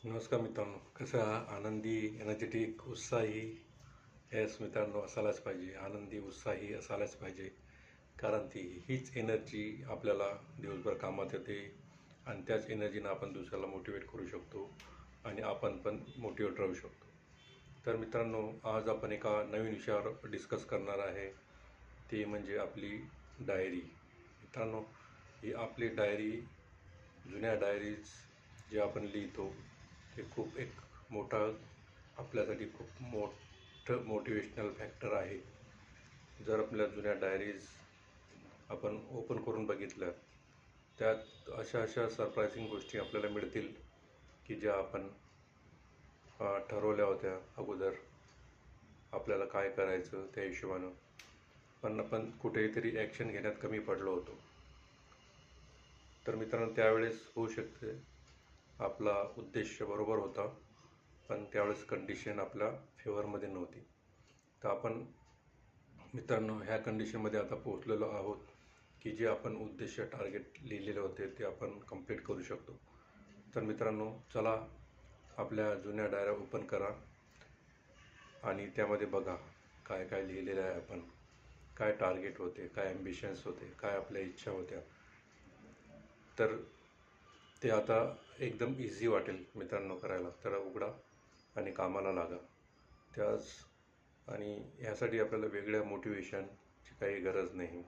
नमस्कार मित्रांनो, कसं आनंदी, एनर्जेटिक, उत्साही येस मित्रांनो असायलाच पाहिजे. आनंदी, उत्साही असायलाच पाहिजे. कारण हीच एनर्जी आपल्याला दिवसभर कामात येते आणि त्याच एनर्जीनं आपण दुसऱ्याला मोटिवेट करू शकतो आणि आपण पण मोटिवेट राहू शकतो. तर मित्रांनो, आज आपण एका नवीन विषयावर डिस्कस करणार आहे. ते म्हणजे आपली डायरी. मित्रांनो, ही आपली डायरी, जुन्या डायरीज जे आपण लिहितो ते खूप एक मोठा आपल्यासाठी खूप मोठं मोटिवेशनल फॅक्टर आहे. जर आपल्या जुन्या डायरीज आपण ओपन करून बघितल्या, त्यात अशा सरप्रायझिंग गोष्टी आपल्याला मिळतील की ज्या आपण ठरवल्या होत्या अगोदर आपल्याला काय करायचं त्या हिशोबानं, पण आपण कुठेतरी ॲक्शन घेण्यात कमी पडलो होतो. तर मित्रांनो, त्यावेळेस होऊ शकते आपला उद्देश बरोबर होता, पण त्यावेळेस कंडिशन आपल्या फेवरमध्ये नव्हती. तर आपण मित्रांनो ह्या कंडिशनमध्ये आता पोहोचलेलो आहोत की जे आपण उद्देश टार्गेट लिहिलेले होते ते आपण कंप्लीट करू शकतो. तर मित्रांनो, चला आपल्या जुन्या डायऱ्या ओपन करा आणि त्यामध्ये बघा काय काय लिहिलेलं आहे आपण, काय टार्गेट होते, काय ॲम्बिशन्स होते, काय आपल्या इच्छा होत्या. तर ते आता एकदम इझी वाटेल मित्रांनो करायला. तर उघडा आणि कामाला लागा. त्याच आणि ह्यासाठी आपल्याला वेगळ्या मोटिवेशनची काही गरज नाही.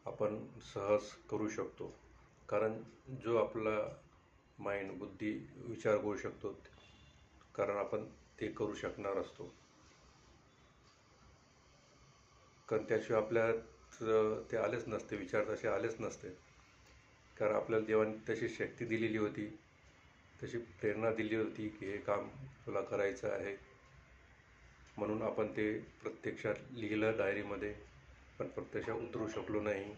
आपण सहज करू शकतो, कारण जो आपला माइंड, बुद्धी विचार करू शकतो, कारण आपण ते करू शकणार असतो. कारण त्याशिवाय आपल्यात ते आलेच नसते, विचार तसे आलेच नसते. कारण आपल्याला देवाने तशी शक्ती दिलेली होती, तशी प्रेरणा दिली होती की हे काम तुला करायचं आहे. म्हणून आपण ते प्रत्यक्षात लिहिलं डायरीमध्ये, पण प्रत्यक्षात उतरू शकलो नाही.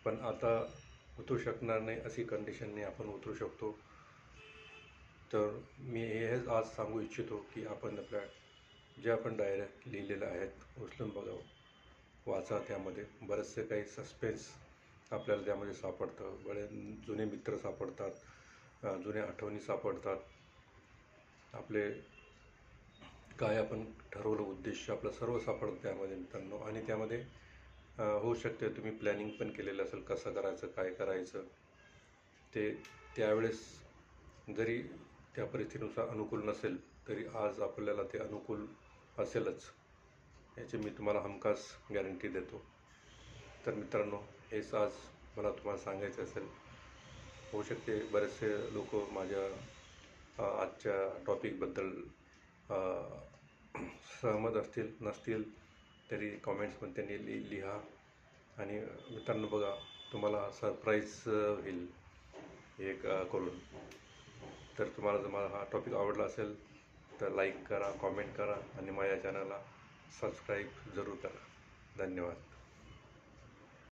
पण आता उतरू शकणार नाही अशी कंडिशनने आपण उतरू शकतो. तर मी हेच आज सांगू इच्छितो की आपण आपल्या ज्या आपण डायऱ्या लिहिलेल्या आहेत उचलून बघावं, वाचा. त्यामध्ये बरेचसे काही सस्पेन्स आपल्याला त्यामध्ये सापडतं. बरेच जुने मित्र सापडतात, जुन्या आठवणी सापडतात, आपले काय आपण ठरवलं उद्देश आपलं सर्व सापडतं त्यामध्ये मित्रांनो. आणि त्यामध्ये होऊ शकते तुम्ही प्लॅनिंग पण केलेलं असेल, कसं करायचं, काय करायचं ते. त्यावेळेस जरी त्या परिस्थितीनुसार अनुकूल नसेल तरी आज आपल्याला ते अनुकूल असेलच, याची मी तुम्हाला हमखास गॅरंटी देतो. तर मित्रांनो, हेच आज मला तुम्हाला सांगायचं असेल. होऊ शकते बरेचसे लोक माझ्या आजच्या टॉपिकबद्दल सहमत असतील, नसतील तरी कॉमेंट्समध्ये त्यांनी लिहा. आणि मित्रांनो बघा, तुम्हाला सरप्राईज होईल हे करून. तर तुम्हाला जर मला हा टॉपिक आवडला असेल तर लाईक करा, कॉमेंट करा आणि माझ्या चॅनलला सबस्क्राईब जरूर करा. धन्यवाद.